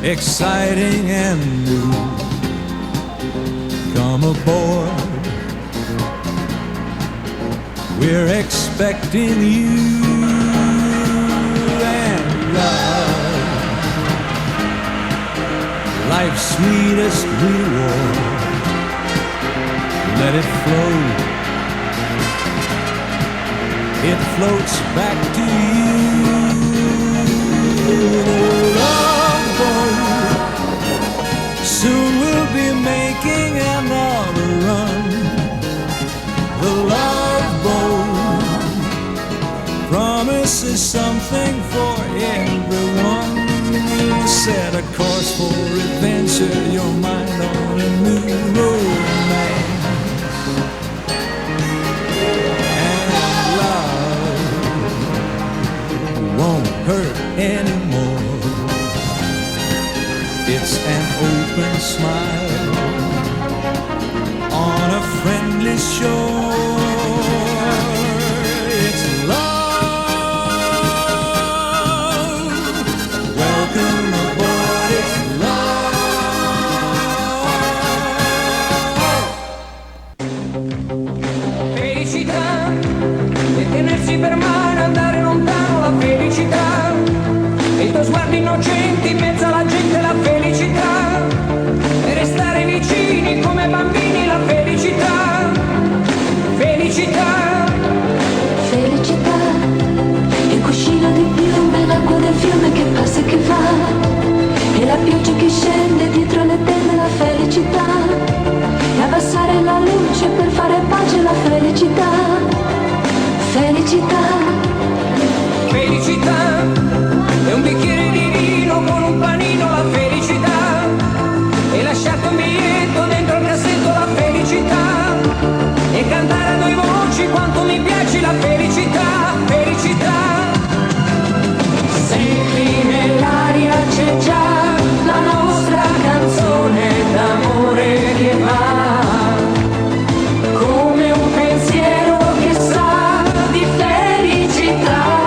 exciting and new. Come aboard, we're expecting you and love, life's sweetest reward. Let it flow, it floats back to you. Love boat, soon we'll be making another run. The love boat promises something for everyone. Set a course for adventure, your mind on a new romance. Won't hurt anymore. It's an open smile on a friendly shore. It's love. Welcome aboard. It's love. Felicità e tenersi per mano, andare lontano, la felicità e i tuoi sguardi innocenti in mezzo alla gente, la felicità e restare vicini come bambini, la felicità, felicità, felicità, il cuscino di piume, l'acqua del fiume che passa e che va, e la pioggia che scende dietro le tende, la felicità, e abbassare la luce per fare pace, la felicità, felicità, felicità, e un bicchiere di vino con un panino, la felicità, e lasciarti un biglietto dentro il cassetto, la felicità, e cantare a due voci quanto mi piace, la felicità, felicità. Senti nell'aria c'è già la nostra canzone d'amore che va, come un pensiero che sa di felicità.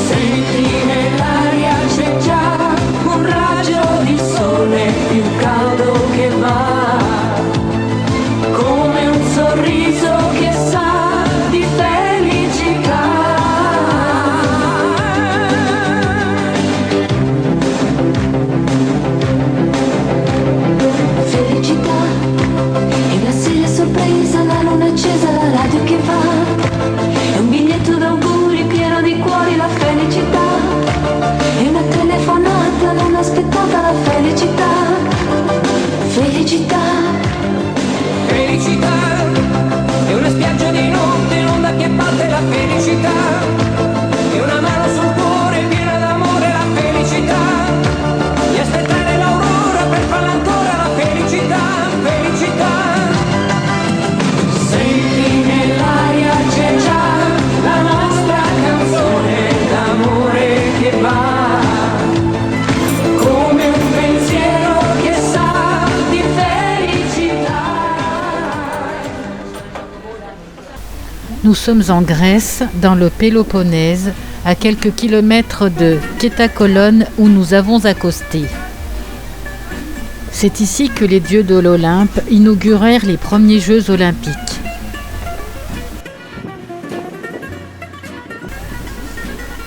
Senti nell'aria c'è già un raggio di sole più caldo che va, come un sorriso che sa di felicità. Felicità, e la sera sorpresa, la luna accesa, la radio che va, e un biglietto d'auguri pieno di cuori, la felicità, e una telefonata non aspettata, la felicità, felicità, felicità, e una spiaggia di notte, l'onda che batte, la felicità, e una mano sul cuore piena d'amore, la felicità, e aspettare l'aurora per farla ancora, la felicità, felicità. Senti nell'aria c'è già la nostra canzone d'amore che va, come un pensiero che sa di felicità. Nous sommes en Grèce, dans le Péloponnèse, à quelques kilomètres de Kétakolone où nous avons accosté. C'est ici que les dieux de l'Olympe inaugurèrent les premiers Jeux olympiques.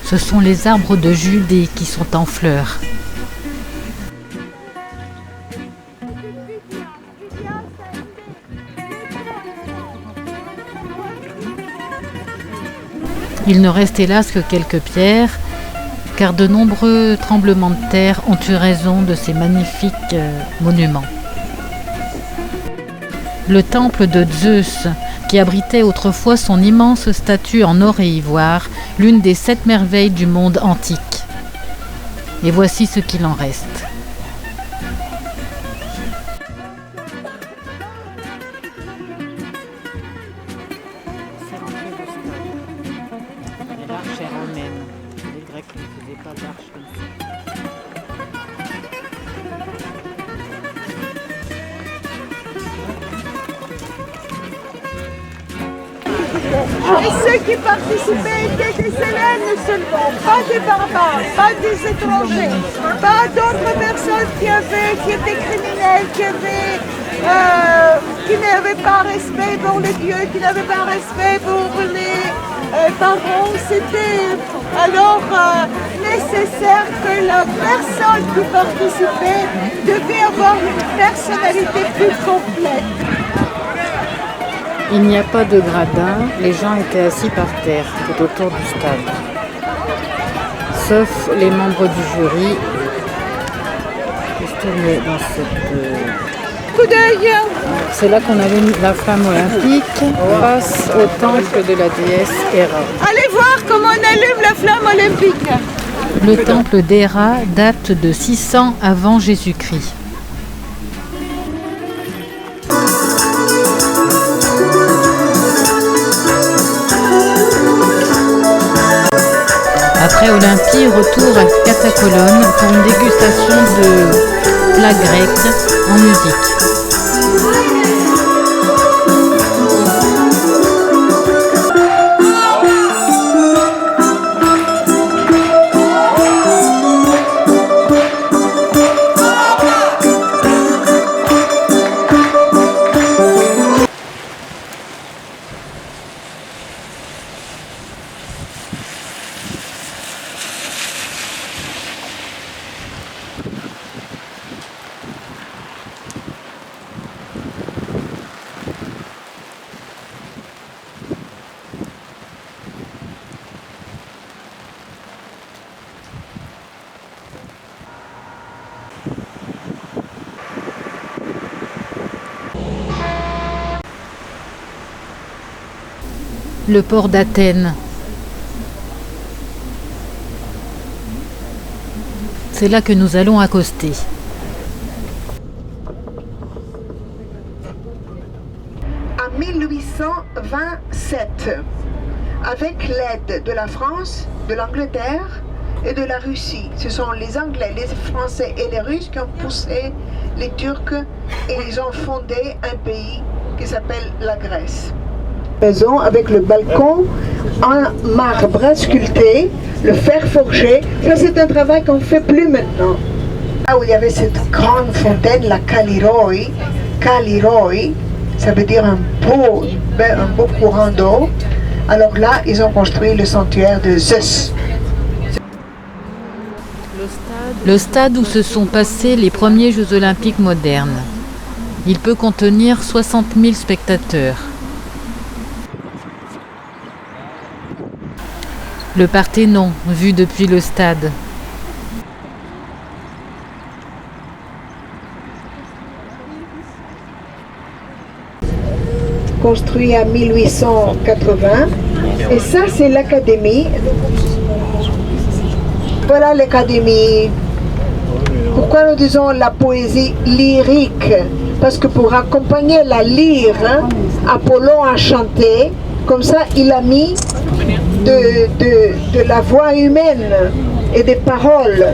Ce sont les arbres de Judée qui sont en fleurs. Il ne reste hélas que quelques pierres, car de nombreux tremblements de terre ont eu raison de ces magnifiques monuments. Le temple de Zeus, qui abritait autrefois son immense statue en or et ivoire, l'une des 7 merveilles du monde antique. Et voici ce qu'il en reste. L'arche est romaine. Les Grecs ne faisaient pas d'arche comme ça. Et ceux qui participaient étaient des Hellènes seulement, pas des barbares, pas des étrangers, pas d'autres personnes qui étaient criminelles, qui n'avaient pas respect pour les dieux, qui n'avaient pas respect pour les parents. C'était alors nécessaire que la personne qui participait devait avoir une personnalité plus complète. Il n'y a pas de gradin, les gens étaient assis par terre, tout autour du stade. Sauf les membres du jury. Qu'est-ce qu'on est dans cette... Coup d'œil. C'est là qu'on avait mis la flamme olympique face au temple de la déesse Héra. Allez voir comment on allume la flamme olympique. Le temple d'Héra date de 600 avant Jésus-Christ. Après Olympie, retour à Catacolone pour une dégustation de plats grecs en musique. Le port d'Athènes. C'est là que nous allons accoster. En 1827, avec l'aide de la France, de l'Angleterre et de la Russie, ce sont les Anglais, les Français et les Russes qui ont poussé les Turcs et ils ont fondé un pays qui s'appelle la Grèce. Maison avec le balcon en marbre sculpté, le fer forgé. Ça, c'est un travail qu'on ne fait plus maintenant. Là où il y avait cette grande fontaine, la Kaliroi, ça veut dire un beau courant d'eau. Alors là, ils ont construit le sanctuaire de Zeus. Le stade où se sont passés les premiers Jeux olympiques modernes. Il peut contenir 60 000 spectateurs. Le Parthénon, vu depuis le stade. Construit en 1880. Et ça, c'est l'académie. Voilà l'académie. Pourquoi nous disons la poésie lyrique? Parce que pour accompagner la lyre, Apollon a chanté. Comme ça, il a mis de la voix humaine et des paroles.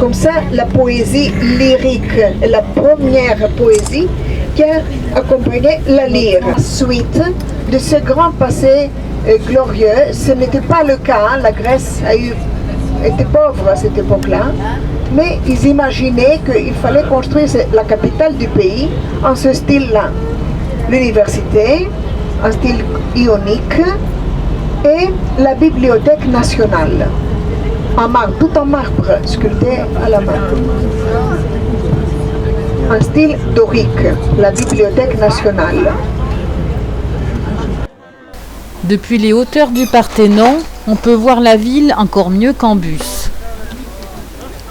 Comme ça, la poésie lyrique est la première poésie qui a accompagné la lyre. Suite de ce grand passé glorieux, ce n'était pas le cas. La Grèce était pauvre à cette époque-là, mais ils imaginaient qu'il fallait construire la capitale du pays en ce style-là. L'université, en style ionique, et la bibliothèque nationale, en marbre, tout en marbre, sculpté à la main. En style dorique, la bibliothèque nationale. Depuis les hauteurs du Parthénon, on peut voir la ville encore mieux qu'en bus.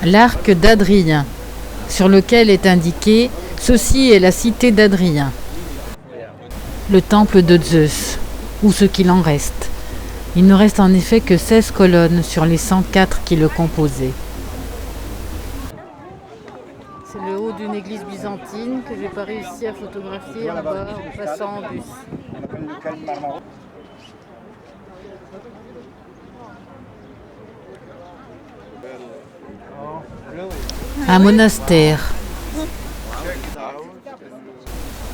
L'arc d'Adrien, sur lequel est indiqué « Ceci est la cité d'Adrien ». Le temple de Zeus, ou ce qu'il en reste. Il ne reste en effet que 16 colonnes sur les 104 qui le composaient. C'est le haut d'une église byzantine que je n'ai pas réussi à photographier en bas en passant en bus. Un monastère.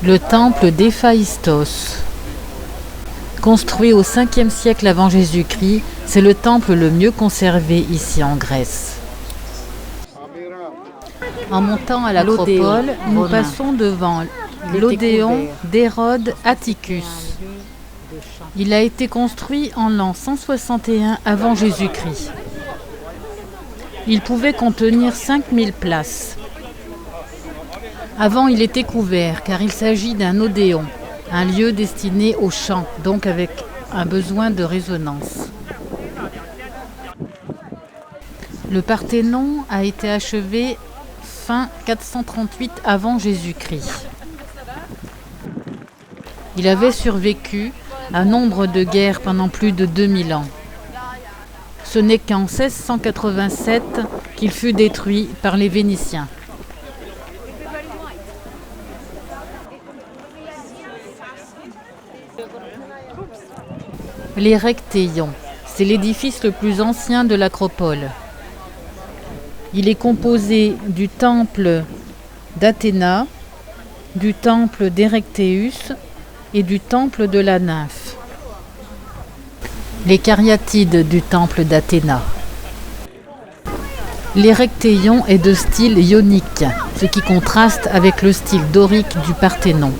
Le temple d'Héphaïstos. Construit au 5e siècle avant Jésus-Christ, c'est le temple le mieux conservé ici en Grèce. En montant à l'acropole, nous passons devant l'Odéon d'Hérode Atticus. Il a été construit en l'an 161 avant Jésus-Christ. Il pouvait contenir 5000 places. Avant, il était couvert car il s'agit d'un odéon, un lieu destiné au chant, donc avec un besoin de résonance. Le Parthénon a été achevé fin 438 avant Jésus-Christ. Il avait survécu à nombre de guerres pendant plus de 2000 ans. Ce n'est qu'en 1687 qu'il fut détruit par les Vénitiens. Les Rectéions, c'est l'édifice le plus ancien de l'acropole. Il est composé du temple d'Athéna, du temple d'Érectéus et du temple de la nymphe. Les cariatides du temple d'Athéna. L'Érectéion est de style ionique, ce qui contraste avec le style dorique du Parthénon.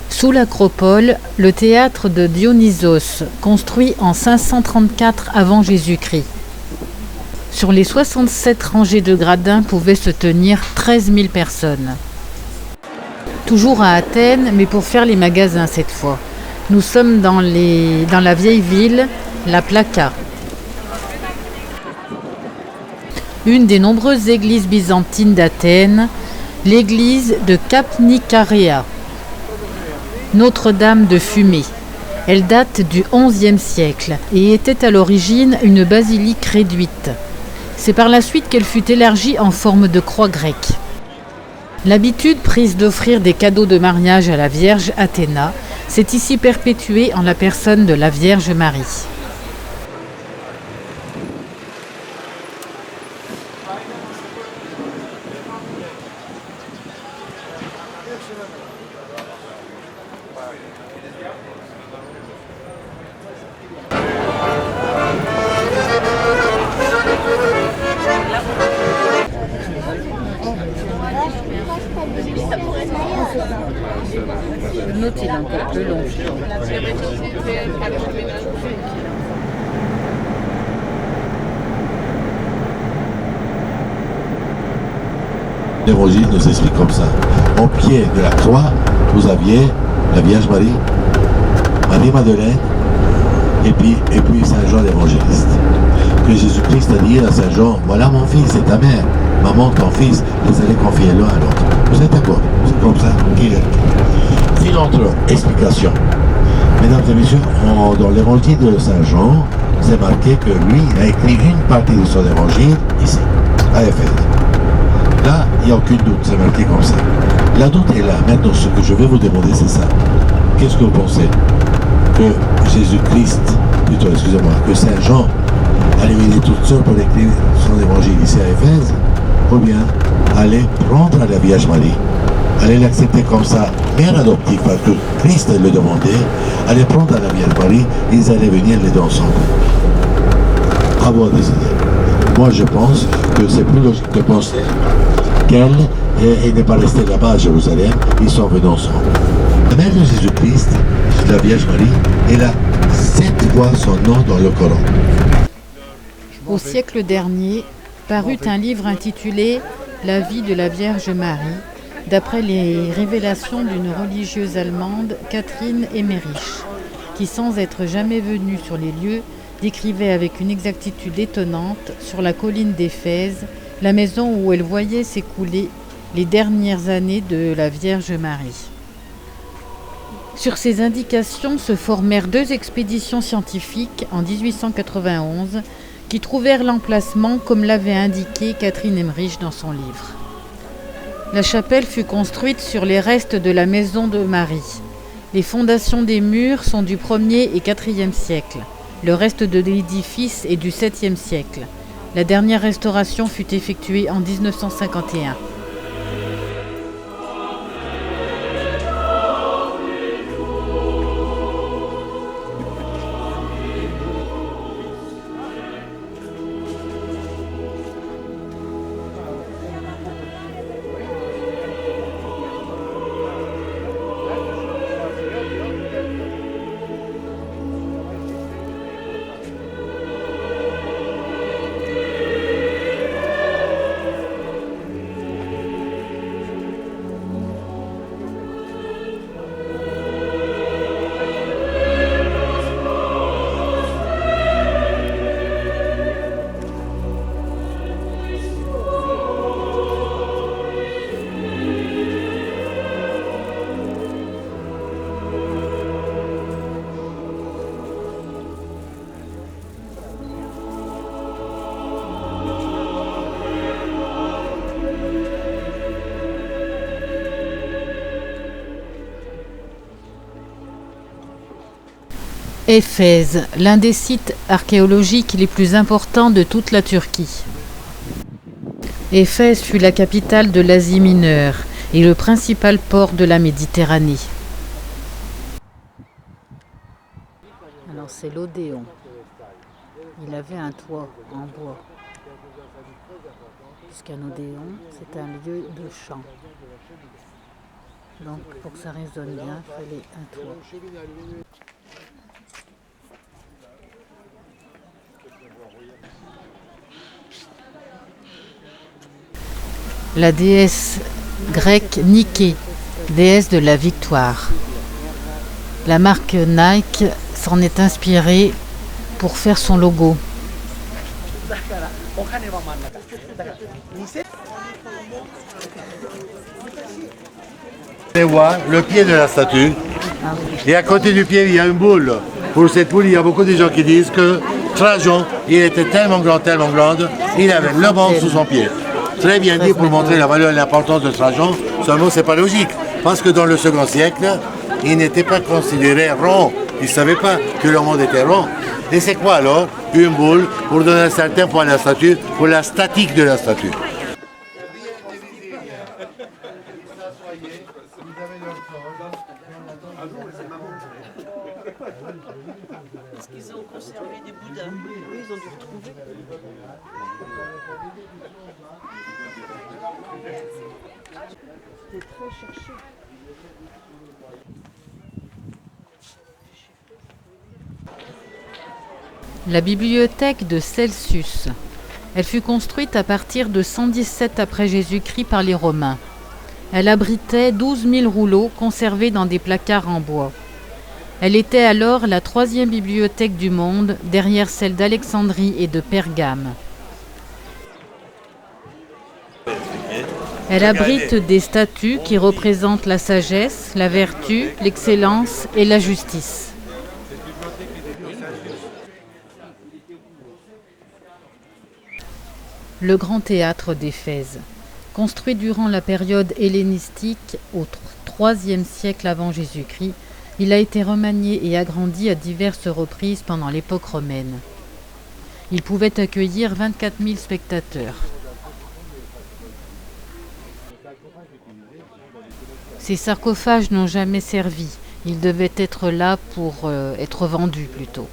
Sous l'acropole, le théâtre de Dionysos, construit en 534 avant Jésus-Christ. Sur les 67 rangées de gradins pouvaient se tenir 13 000 personnes. Toujours à Athènes, mais pour faire les magasins cette fois. Nous sommes dans la vieille ville, la Plaka. Une des nombreuses églises byzantines d'Athènes, l'église de Kapnikarea. Notre-Dame de Fumée. Elle date du XIe siècle et était à l'origine une basilique réduite. C'est par la suite qu'elle fut élargie en forme de croix grecque. L'habitude prise d'offrir des cadeaux de mariage à la Vierge Athéna s'est ici perpétuée en la personne de la Vierge Marie. Le nôtre, il est encore plus long. L'évangile nous explique comme ça. Au pied de la croix, vous aviez la Vierge Marie, Marie-Madeleine, et puis Saint Jean l'évangéliste. Que Jésus-Christ a dit à Saint Jean, voilà mon fils et ta mère, maman, ton fils, vous allez confier l'un à l'autre. Vous êtes d'accord? C'est comme ça qu'il est. Une autre explication. Mesdames et messieurs, dans l'évangile de Saint Jean, c'est marqué que lui a écrit une partie de son évangile ici, à Éphèse. Là, il n'y a aucun doute, c'est marqué comme ça. La doute est là. Maintenant, ce que je vais vous demander, c'est ça. Qu'est-ce que vous pensez? Que Jésus-Christ, plutôt, excusez-moi, que Saint Jean allait venir toute seule pour écrire son évangile ici à Éphèse, ou bien aller prendre la Vierge Marie, aller l'accepter comme ça, mère adoptive, parce que Christ le demandait, aller prendre la Vierge Marie, ils allaient venir les deux ensemble. À vous à décider. Moi, je pense que c'est plus logique de penser qu'elle n'est pas restée là-bas à Jérusalem, ils sont venus ensemble. La mère de Jésus-Christ, la Vierge Marie, elle a 7 fois son nom dans le Coran. Au siècle dernier, parut un livre intitulé « La vie de la Vierge Marie », d'après les révélations d'une religieuse allemande, Catherine Emmerich, qui, sans être jamais venue sur les lieux, décrivait avec une exactitude étonnante, sur la colline d'Éphèse, la maison où elle voyait s'écouler les dernières années de la Vierge Marie. Sur ces indications se formèrent 2 expéditions scientifiques en 1891 qui trouvèrent l'emplacement comme l'avait indiqué Catherine Emmerich dans son livre. La chapelle fut construite sur les restes de la maison de Marie. Les fondations des murs sont du 1er et 4e siècle. Le reste de l'édifice est du 7e siècle. La dernière restauration fut effectuée en 1951. Éphèse, l'un des sites archéologiques les plus importants de toute la Turquie. Éphèse fut la capitale de l'Asie mineure et le principal port de la Méditerranée. Alors c'est l'Odéon. Il avait un toit en bois. Puisqu'un odéon, c'est un lieu de chant. Donc pour que ça résonne bien, il fallait un toit. La déesse grecque Nike, déesse de la victoire. La marque Nike s'en est inspirée pour faire son logo. On voit le pied de la statue. Et à côté du pied, il y a une boule. Pour cette boule, il y a beaucoup de gens qui disent que Trajan, il était tellement grand, il avait le monde sous son pied. Très bien dit pour montrer la valeur et l'importance de Trajan. Seulement, c'est pas logique. Parce que dans le second siècle, il n'était pas considéré rond. Il ne savait pas que le monde était rond. Et c'est quoi alors? Une boule pour donner un certain poids à la statue, pour la statique de la statue. Est-ce qu'ils ont conservé des Bouddhas? Oui, ils ont dû retrouver. C'était très cherché. La bibliothèque de Celsus. Elle fut construite à partir de 117 après Jésus-Christ par les Romains. Elle abritait 12 000 rouleaux conservés dans des placards en bois. Elle était alors la 3e bibliothèque du monde, derrière celle d'Alexandrie et de Pergame. Elle abrite des statues qui représentent la sagesse, la vertu, l'excellence et la justice. Le grand théâtre d'Éphèse. Construit durant la période hellénistique au IIIe siècle avant Jésus-Christ, il a été remanié et agrandi à diverses reprises pendant l'époque romaine. Il pouvait accueillir 24 000 spectateurs. Ces sarcophages n'ont jamais servi. Ils devaient être là pour être vendus plutôt.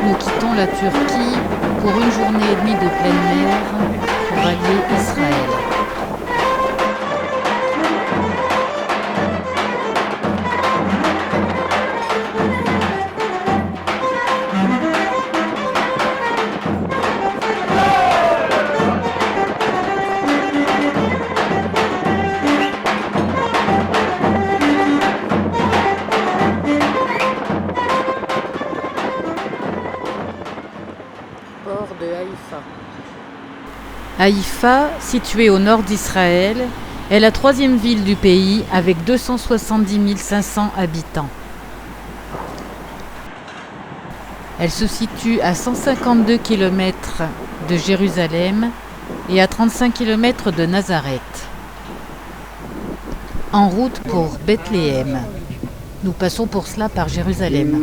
Nous quittons la Turquie pour une journée et demie de pleine mer pour allier Israël. Port de Haïfa. Haïfa, située au nord d'Israël, est la 3e ville du pays avec 270 500 habitants. Elle se situe à 152 km de Jérusalem et à 35 km de Nazareth. En route pour Bethléem. Nous passons pour cela par Jérusalem.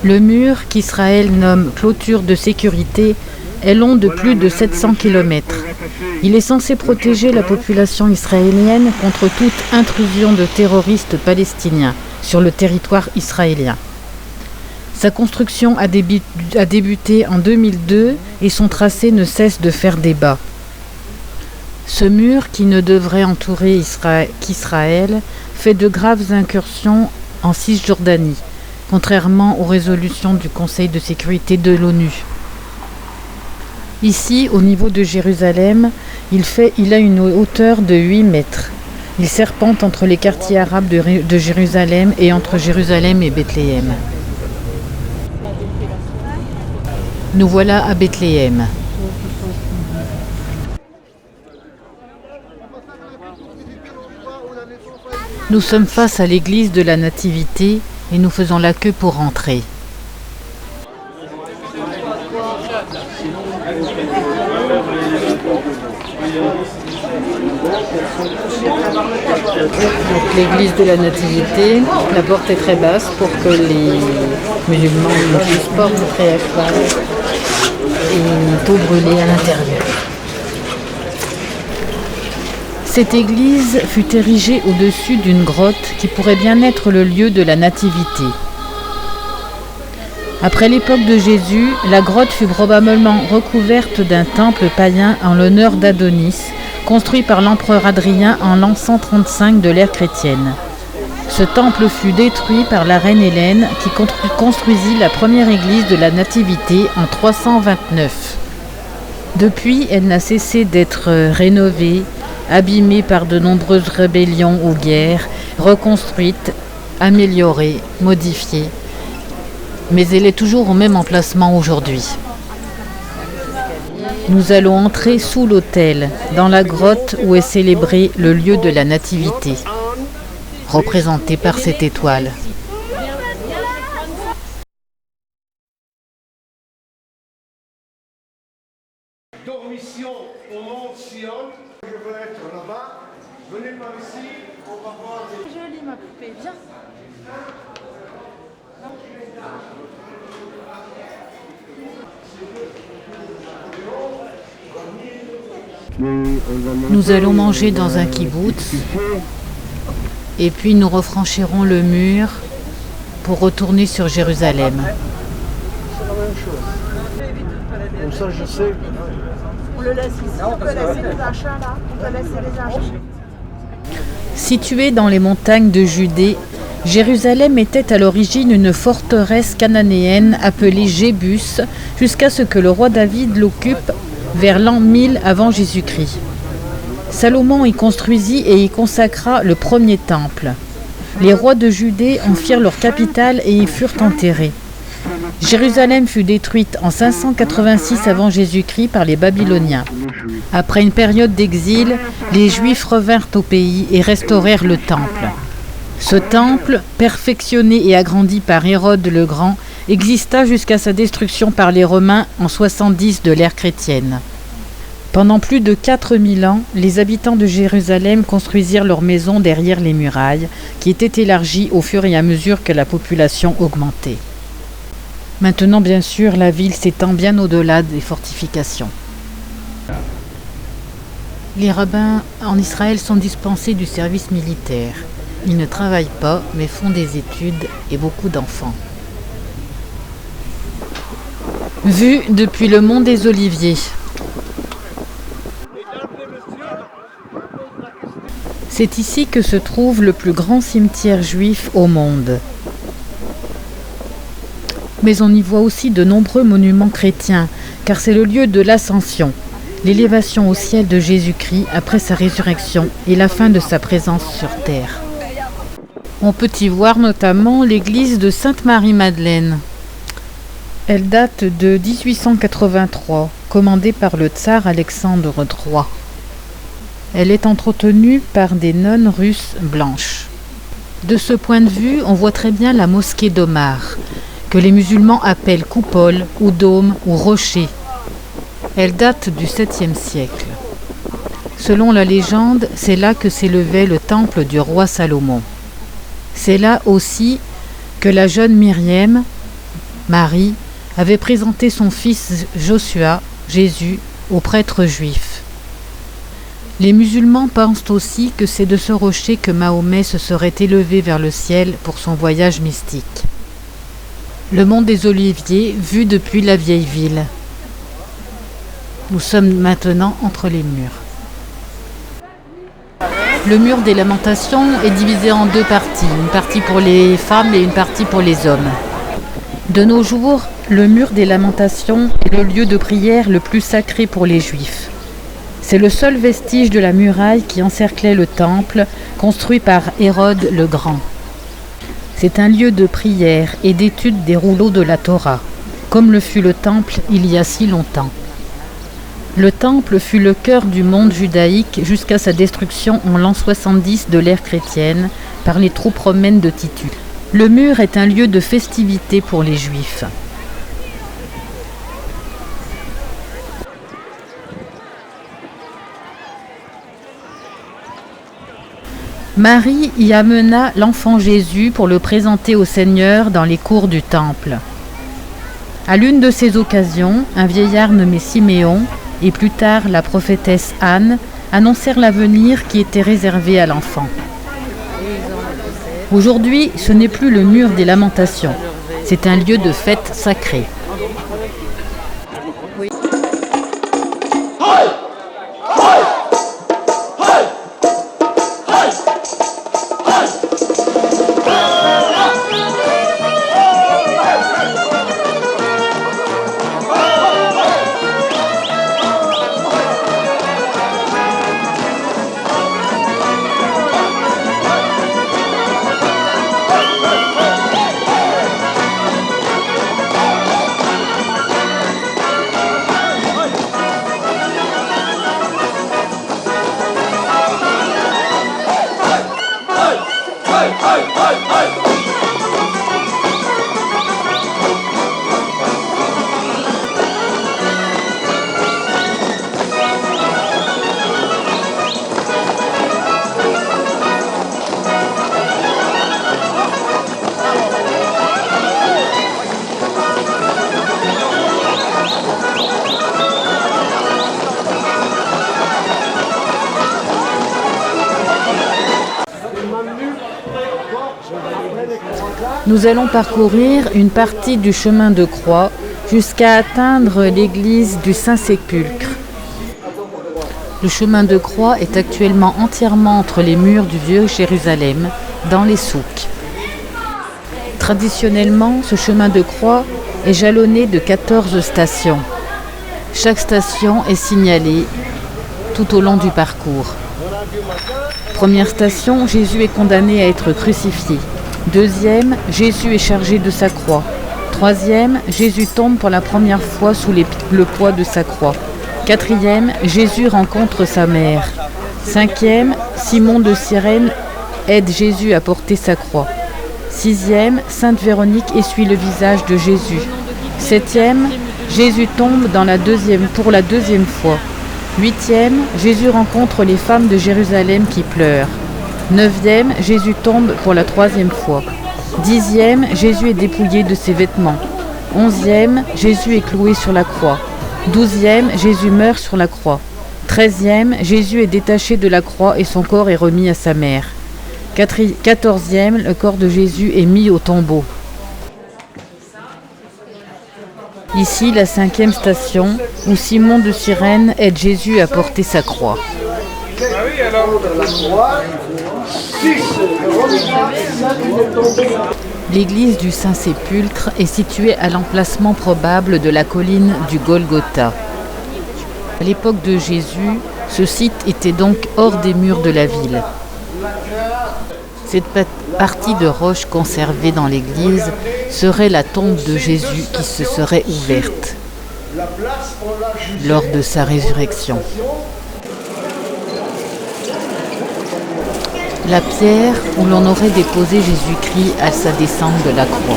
Le mur qu'Israël nomme clôture de sécurité est long de plus de 700 km. Il est censé protéger la population israélienne contre toute intrusion de terroristes palestiniens sur le territoire israélien. Sa construction a débuté en 2002 et son tracé ne cesse de faire débat. Ce mur, qui ne devrait entourer qu'Israël, fait de graves incursions en Cisjordanie, contrairement aux résolutions du Conseil de sécurité de l'ONU. Ici, au niveau de Jérusalem, il a une hauteur de 8 mètres. Il serpente entre les quartiers arabes de Jérusalem et entre Jérusalem et Bethléem. Nous voilà à Bethléem. Nous sommes face à l'église de la Nativité et nous faisons la queue pour rentrer. Donc l'église de la Nativité, la porte est très basse pour que les musulmans ne puissent pas rentrer à cheval et tout brûler à l'intérieur. Cette église fut érigée au-dessus d'une grotte qui pourrait bien être le lieu de la Nativité. Après l'époque de Jésus, la grotte fut probablement recouverte d'un temple païen en l'honneur d'Adonis, construit par l'empereur Adrien en l'an 135 de l'ère chrétienne. Ce temple fut détruit par la reine Hélène qui construisit la première église de la Nativité en 329. Depuis, elle n'a cessé d'être rénovée, abîmée par de nombreuses rébellions ou guerres, reconstruite, améliorée, modifiée. Mais elle est toujours au même emplacement aujourd'hui. Nous allons entrer sous l'autel, dans la grotte où est célébré le lieu de la Nativité, représenté par cette étoile. Dormition au mont Sion. Je veux être là-bas. Venez par ici, on va voir des... Jolie ma poupée, viens. Nous allons manger dans un kibboutz et puis nous refranchirons le mur pour retourner sur Jérusalem. C'est la même chose. Comme ça, je sais. On le laisse ici, on peut laisser les achats là, on peut laisser les achats. Située dans les montagnes de Judée, Jérusalem était à l'origine une forteresse cananéenne appelée Jébus, jusqu'à ce que le roi David l'occupe vers l'an 1000 avant Jésus-Christ. Salomon y construisit et y consacra le premier temple. Les rois de Judée en firent leur capitale et y furent enterrés. Jérusalem fut détruite en 586 avant Jésus-Christ par les Babyloniens. Après une période d'exil, les Juifs revinrent au pays et restaurèrent le temple. Ce temple, perfectionné et agrandi par Hérode le Grand, exista jusqu'à sa destruction par les Romains en 70 de l'ère chrétienne. Pendant plus de 4000 ans, les habitants de Jérusalem construisirent leurs maisons derrière les murailles, qui étaient élargies au fur et à mesure que la population augmentait. Maintenant, bien sûr, la ville s'étend bien au-delà des fortifications. Les rabbins en Israël sont dispensés du service militaire. Ils ne travaillent pas, mais font des études et beaucoup d'enfants. Vue depuis le mont des Oliviers. C'est ici que se trouve le plus grand cimetière juif au monde. Mais on y voit aussi de nombreux monuments chrétiens, car c'est le lieu de l'ascension, l'élévation au ciel de Jésus-Christ après sa résurrection et la fin de sa présence sur terre. On peut y voir notamment l'église de Sainte-Marie-Madeleine. Elle date de 1883, commandée par le tsar Alexandre III. Elle est entretenue par des nonnes russes blanches. De ce point de vue, on voit très bien la mosquée d'Omar, que les musulmans appellent coupole ou dôme ou rocher. Elle date du 7e siècle. Selon la légende, c'est là que s'élevait le temple du roi Salomon. C'est là aussi que la jeune Myriam, Marie, avait présenté son fils Joshua, Jésus, aux prêtres juifs. Les musulmans pensent aussi que c'est de ce rocher que Mahomet se serait élevé vers le ciel pour son voyage mystique. Le mont des Oliviers, vu depuis la vieille ville. Nous sommes maintenant entre les murs. Le mur des lamentations est divisé en deux parties, une partie pour les femmes et une partie pour les hommes. De nos jours, le mur des lamentations est le lieu de prière le plus sacré pour les Juifs. C'est le seul vestige de la muraille qui encerclait le temple, construit par Hérode le Grand. C'est un lieu de prière et d'étude des rouleaux de la Torah, comme le fut le temple il y a si longtemps. Le temple fut le cœur du monde judaïque jusqu'à sa destruction en l'an 70 de l'ère chrétienne par les troupes romaines de Titus. Le mur est un lieu de festivité pour les Juifs. Marie y amena l'enfant Jésus pour le présenter au Seigneur dans les cours du temple. À l'une de ces occasions, un vieillard nommé Siméon et plus tard la prophétesse Anne annoncèrent l'avenir qui était réservé à l'enfant. Aujourd'hui, ce n'est plus le mur des lamentations, c'est un lieu de fête sacrée. Nous allons parcourir une partie du chemin de croix jusqu'à atteindre l'église du Saint-Sépulcre. Le chemin de croix est actuellement entièrement entre les murs du vieux Jérusalem, dans les souks. Traditionnellement, ce chemin de croix est jalonné de 14 stations. Chaque station est signalée tout au long du parcours. Première station, Jésus est condamné à être crucifié. Deuxième, Jésus est chargé de sa croix. Troisième, Jésus tombe pour la première fois sous le poids de sa croix. Quatrième, Jésus rencontre sa mère. Cinquième, Simon de Cyrène aide Jésus à porter sa croix. Sixième, Sainte Véronique essuie le visage de Jésus. Septième, Jésus tombe pour la deuxième fois. Huitième, Jésus rencontre les femmes de Jérusalem qui pleurent. Neuvième, Jésus tombe pour la troisième fois. Dixième, Jésus est dépouillé de ses vêtements. Onzième, Jésus est cloué sur la croix. Douzième, Jésus meurt sur la croix. Treizième, Jésus est détaché de la croix et son corps est remis à sa mère. Quatorzième, le corps de Jésus est mis au tombeau. Ici, la cinquième station, où Simon de Cyrène aide Jésus à porter sa croix. L'église du Saint-Sépulcre est située à l'emplacement probable de la colline du Golgotha. À l'époque de Jésus, ce site était donc hors des murs de la ville. Cette partie de roche conservée dans l'église serait la tombe de Jésus qui se serait ouverte lors de sa résurrection. La pierre où l'on aurait déposé Jésus-Christ à sa descente de la croix.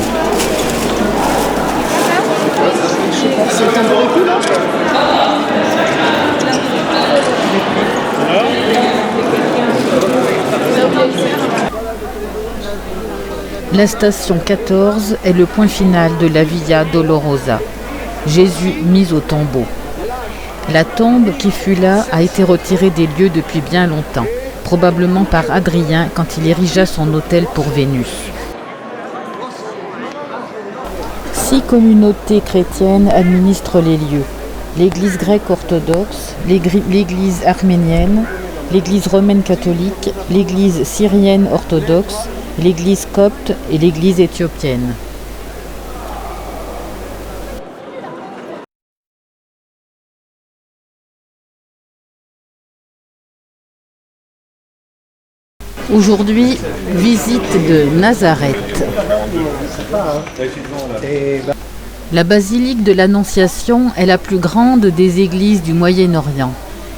La station 14 est le point final de la Via Dolorosa. Jésus mis au tombeau. La tombe qui fut là a été retirée des lieux depuis bien longtemps, probablement par Adrien quand il érigea son autel pour Vénus. 6 communautés chrétiennes administrent les lieux. L'Église grecque orthodoxe, l'Église arménienne, l'Église romaine catholique, l'Église syrienne orthodoxe, l'Église copte et l'Église éthiopienne. Aujourd'hui, visite de Nazareth. La basilique de l'Annonciation est la plus grande des églises du Moyen-Orient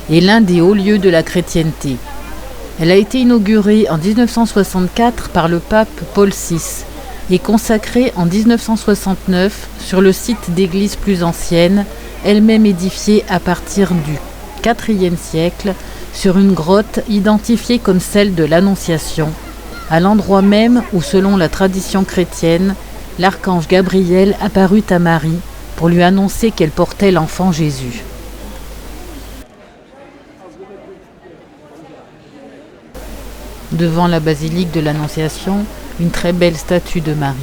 et l'un des hauts lieux de la chrétienté. Elle a été inaugurée en 1964 par le pape Paul VI et consacrée en 1969 sur le site d'églises plus anciennes, elle-même édifiée à partir du IVe siècle sur une grotte identifiée comme celle de l'Annonciation, à l'endroit même où, selon la tradition chrétienne, l'archange Gabriel apparut à Marie pour lui annoncer qu'elle portait l'enfant Jésus. Devant la basilique de l'Annonciation, une très belle statue de Marie.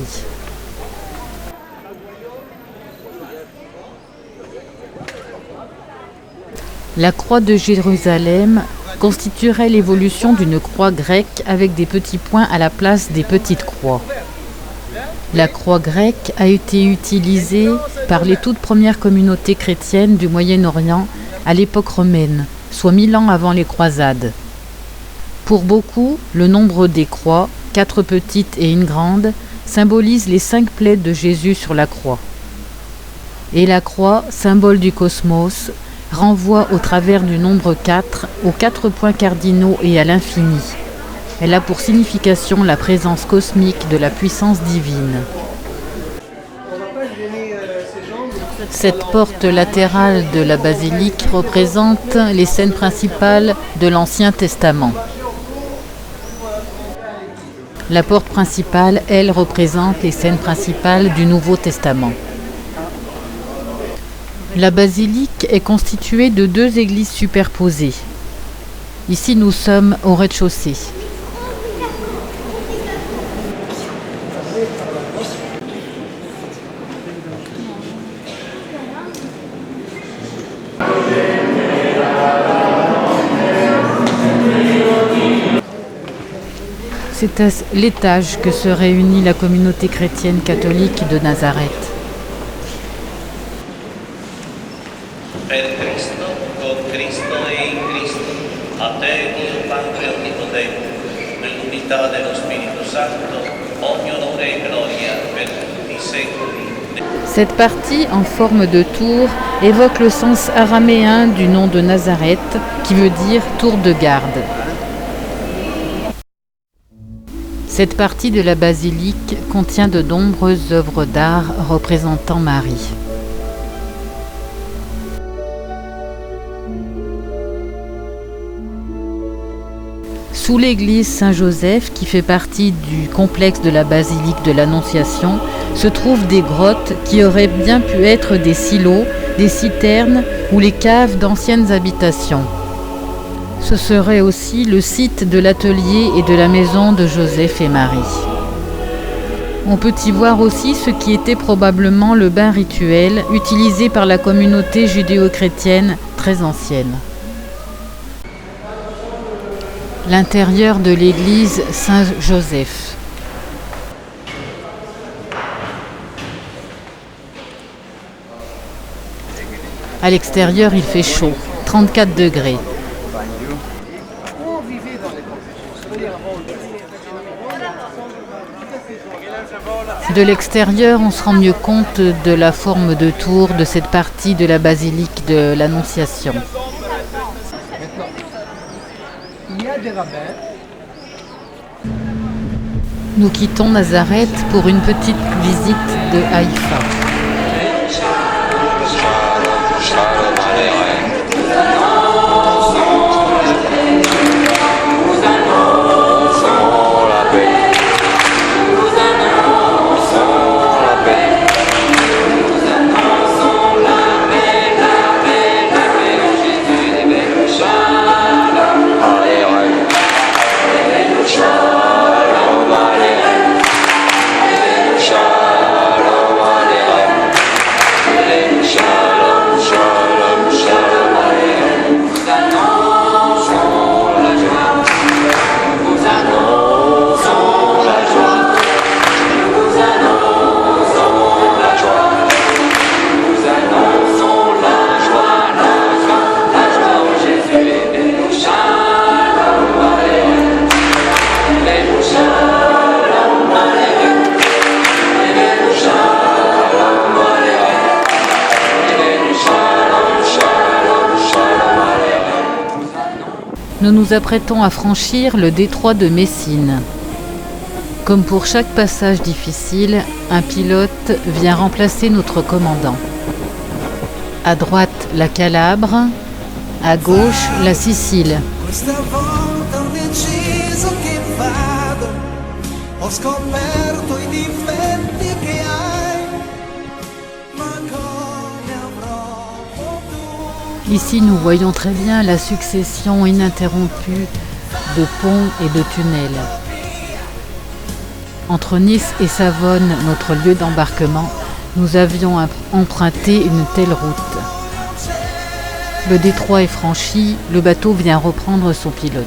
La croix de Jérusalem constituerait l'évolution d'une croix grecque avec des petits points à la place des petites croix. La croix grecque a été utilisée par les toutes premières communautés chrétiennes du Moyen-Orient à l'époque romaine, soit 1000 ans avant les croisades. Pour beaucoup, le nombre des croix, 4 petites et une grande, symbolise les 5 plaies de Jésus sur la croix. Et la croix, symbole du cosmos, renvoie au travers du nombre 4 aux 4 points cardinaux et à l'infini. Elle a pour signification la présence cosmique de la puissance divine. Cette porte latérale de la basilique représente les scènes principales de l'Ancien Testament. La porte principale, elle, représente les scènes principales du Nouveau Testament. La basilique est constituée de 2 églises superposées. Ici, nous sommes au rez-de-chaussée. C'est à l'étage que se réunit la communauté chrétienne catholique de Nazareth. Per Cristo, con Cristo e in Cristo, a te, Dio Padre Onnipotente, nell'unità dello Spirito Santo, ogni onore e gloria per tutti i secoli. Cette partie, en forme de tour, évoque le sens araméen du nom de Nazareth, qui veut dire tour de garde. Cette partie de la basilique contient de nombreuses œuvres d'art représentant Marie. Sous l'église Saint-Joseph, qui fait partie du complexe de la basilique de l'Annonciation, se trouvent des grottes qui auraient bien pu être des silos, des citernes ou les caves d'anciennes habitations. Ce serait aussi le site de l'atelier et de la maison de Joseph et Marie. On peut y voir aussi ce qui était probablement le bain rituel utilisé par la communauté judéo-chrétienne très ancienne. L'intérieur de l'église Saint-Joseph. À l'extérieur, il fait chaud, 34 degrés. De l'extérieur, on se rend mieux compte de la forme de tour de cette partie de la basilique de l'Annonciation. Nous quittons Nazareth pour une petite visite de Haïfa. Nous Nous nous apprêtons à franchir le détroit de Messine. Comme pour chaque passage difficile, un pilote vient remplacer notre commandant. À droite, la Calabre, à gauche, la Sicile. Questa volta ho deciso che vado, ho scoperto i difetti che hai, ma come avrò potuto. Ici, nous voyons très bien la succession ininterrompue de ponts et de tunnels. Entre Nice et Savone, notre lieu d'embarquement, nous avions emprunté une telle route. Le détroit est franchi, le bateau vient reprendre son pilote.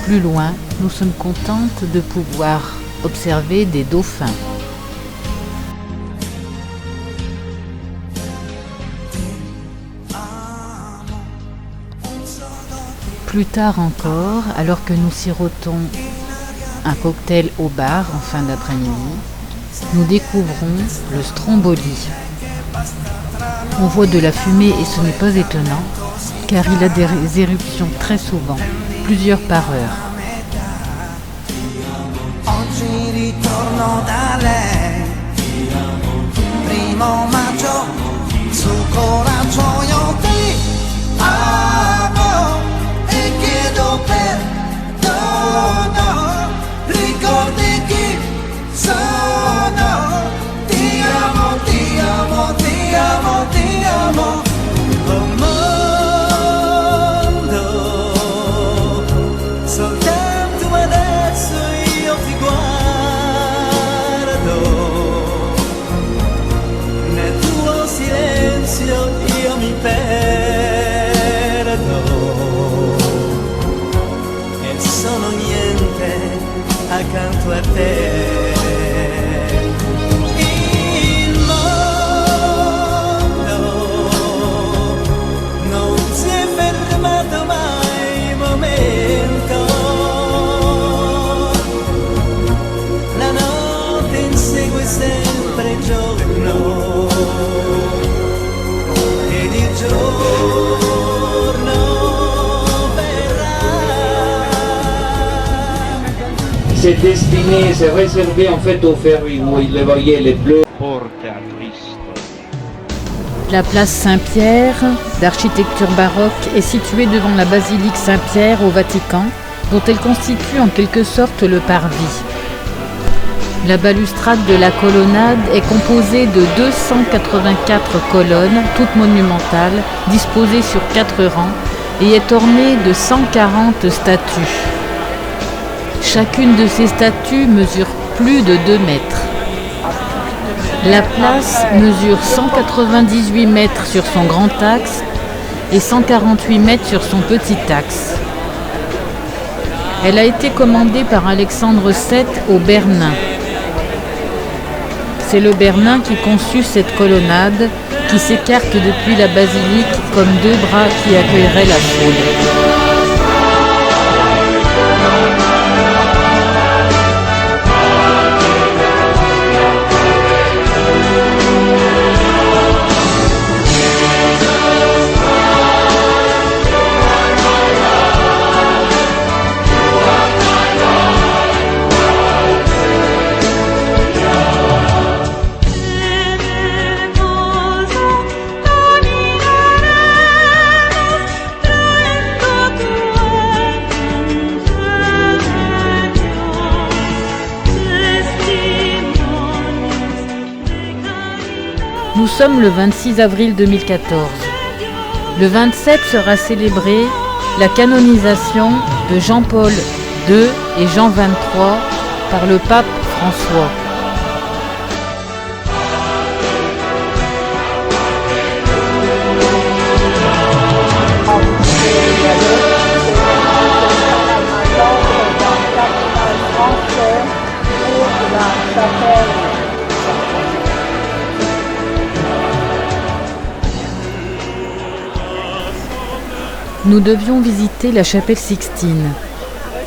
Plus loin, nous sommes contentes de pouvoir observer des dauphins. Plus tard encore, alors que nous sirotons un cocktail au bar en fin d'après-midi, nous découvrons le Stromboli. On voit de la fumée et ce n'est pas étonnant, car il a des éruptions très souvent, plusieurs par heure. Oggi ritorno da lei, primo maggio, su coraggio io ti amo e chiedo perdono, ricordi chi sono, ti amo, ti amo, ti amo, ti amo, oh mondo, soltanto adesso io ti guardo, nel tuo silenzio io mi perdo e sono niente accanto a te. Il mondo non si è fermato mai un momento, la notte insegue sempre il giorno ed il giorno verrà. C'est destiné, c'est réservé en fait aux ferries où il les voyelles bleues. Porte a Cristo. La place Saint-Pierre, d'architecture baroque, est située devant la basilique Saint-Pierre au Vatican, dont elle constitue en quelque sorte le parvis. La balustrade de la colonnade est composée de 284 colonnes, toutes monumentales, disposées sur 4 rangs, et est ornée de 140 statues. Chacune de ces statues mesure plus de 2 mètres. La place mesure 198 mètres sur son grand axe et 148 mètres sur son petit axe. Elle a été commandée par Alexandre VII au Bernin. C'est le Bernin qui conçut cette colonnade qui s'écarte depuis la basilique comme 2 bras qui accueilleraient la foule. Nous sommes le 26 avril 2014. Le 27 sera célébrée la canonisation de Jean-Paul II et Jean XXIII par le pape François. Nous devions visiter la chapelle Sixtine,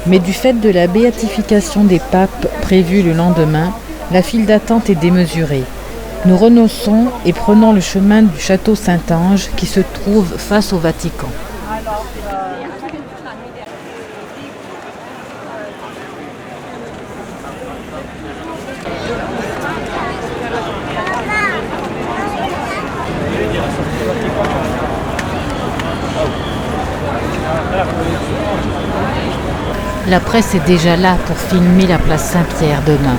mais du fait de la béatification des papes prévue le lendemain, la file d'attente est démesurée. Nous renonçons et prenons le chemin du château Saint-Ange qui se trouve face au Vatican. La presse est déjà là pour filmer la place Saint-Pierre demain.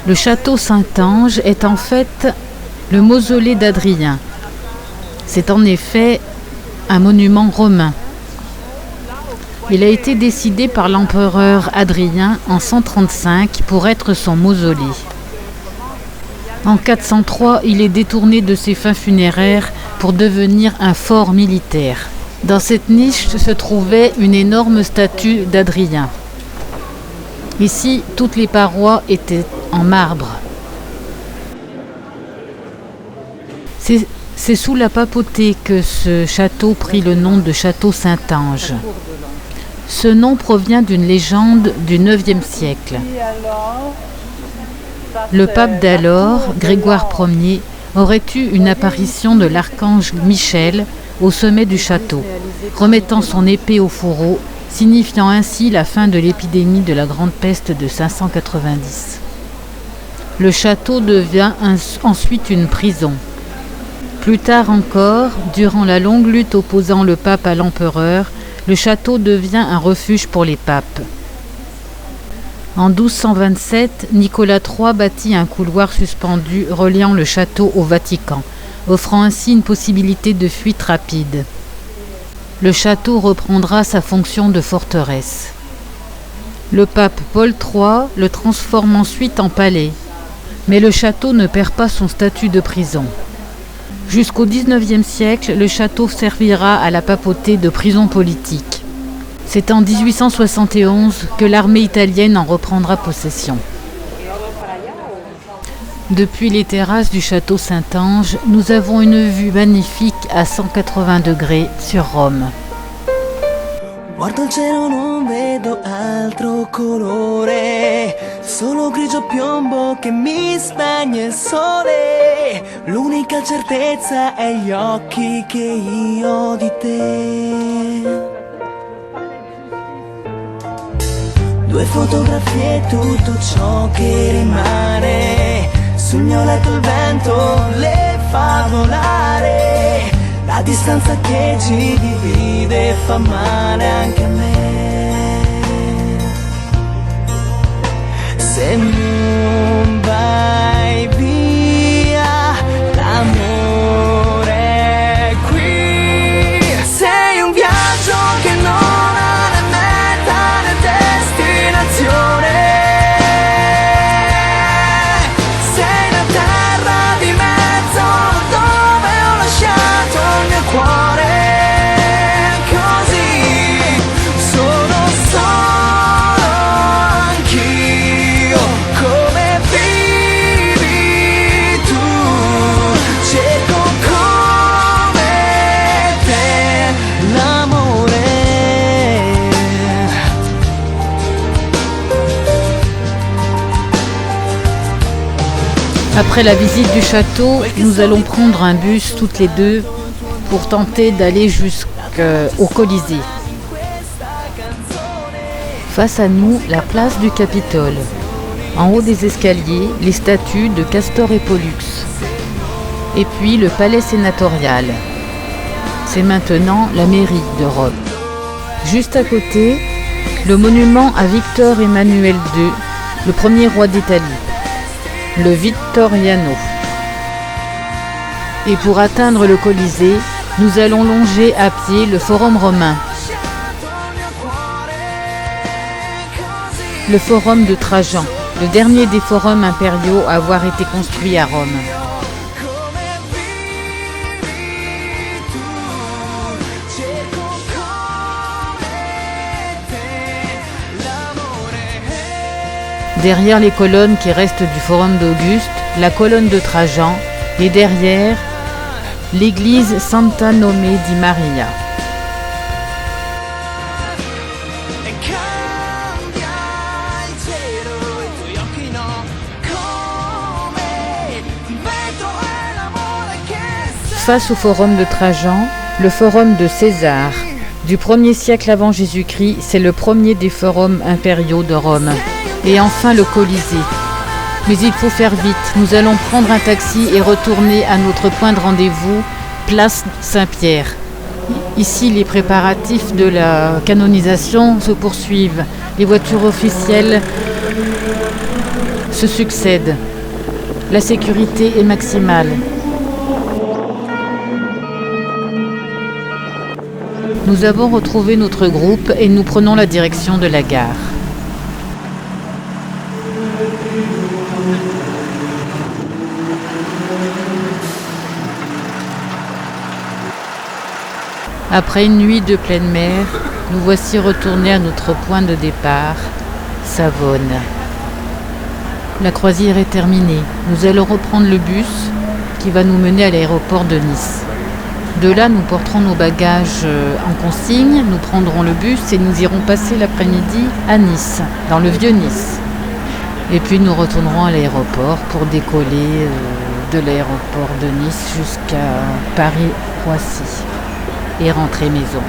Le château Saint-Ange est en fait le mausolée d'Adrien. C'est en effet un monument romain. Il a été décidé par l'empereur Adrien en 135 pour être son mausolée. En 403, il est détourné de ses fins funéraires pour devenir un fort militaire. Dans cette niche se trouvait une énorme statue d'Adrien. Ici, toutes les parois étaient en marbre. C'est sous la papauté que ce château prit le nom de château Saint-Ange. Ce nom provient d'une légende du IXe siècle. Le pape d'alors, Grégoire Ier, aurait eu une apparition de l'archange Michel au sommet du château, remettant son épée au fourreau, signifiant ainsi la fin de l'épidémie de la grande peste de 590. Le château devient ensuite une prison. Plus tard encore, durant la longue lutte opposant le pape à l'empereur, le château devient un refuge pour les papes. En 1227, Nicolas III bâtit un couloir suspendu reliant le château au Vatican, offrant ainsi une possibilité de fuite rapide. Le château reprendra sa fonction de forteresse. Le pape Paul III le transforme ensuite en palais, mais le château ne perd pas son statut de prison. Jusqu'au XIXe siècle, le château servira à la papauté de prison politique. C'est en 1871 que l'armée italienne en reprendra possession. Depuis les terrasses du château Saint-Ange, nous avons une vue magnifique à 180 degrés sur Rome. Guardo il cielo, non vedo altro colore, solo grigio piombo che mi spegne il sole. L'unica certezza è gli occhi che io ho di te. Due fotografie, tutto ciò che rimane. Sul mio letto il vento le fa volare. La distanza che ci divide fa male anche a me. Se non vai via, l'amore è qui. Sei un viaggio che non ha né meta né destinazione. Sei una terra di mezzo dove ho lasciato il mio cuore. Così sono solo anch'io. Come vivi tu? Cerco come te l'amore. Après la visite du château, nous allons prendre un bus toutes les deux pour tenter d'aller jusqu'au Colisée. Face à nous, la place du Capitole. En haut des escaliers, les statues de Castor et Pollux. Et puis le palais sénatorial. C'est maintenant la mairie de Rome. Juste à côté, le monument à Victor Emmanuel II, le premier roi d'Italie. Le Vittoriano. Et pour atteindre le Colisée, nous allons longer à pied le Forum romain. Le Forum de Trajan, le dernier des forums impériaux à avoir été construit à Rome. Derrière les colonnes qui restent du Forum d'Auguste, la colonne de Trajan, et derrière, l'église Santa Nome di Maria. E cambia il cielo. Face au forum de Trajan, le forum de César. Du 1er siècle avant Jésus-Christ, c'est le premier des forums impériaux de Rome. Et enfin le Colisée. Mais il faut faire vite, nous allons prendre un taxi et retourner à notre point de rendez-vous, place Saint-Pierre. Ici, les préparatifs de la canonisation se poursuivent. Les voitures officielles se succèdent. La sécurité est maximale. Nous avons retrouvé notre groupe et nous prenons la direction de la gare. Après une nuit de pleine mer, nous voici retournés à notre point de départ, Savone. La croisière est terminée. Nous allons reprendre le bus qui va nous mener à l'aéroport de Nice. De là, nous porterons nos bagages en consigne, nous prendrons le bus et nous irons passer l'après-midi à Nice, dans le vieux Nice. Et puis nous retournerons à l'aéroport pour décoller de l'aéroport de Nice jusqu'à Paris-Roissy et rentrer maison.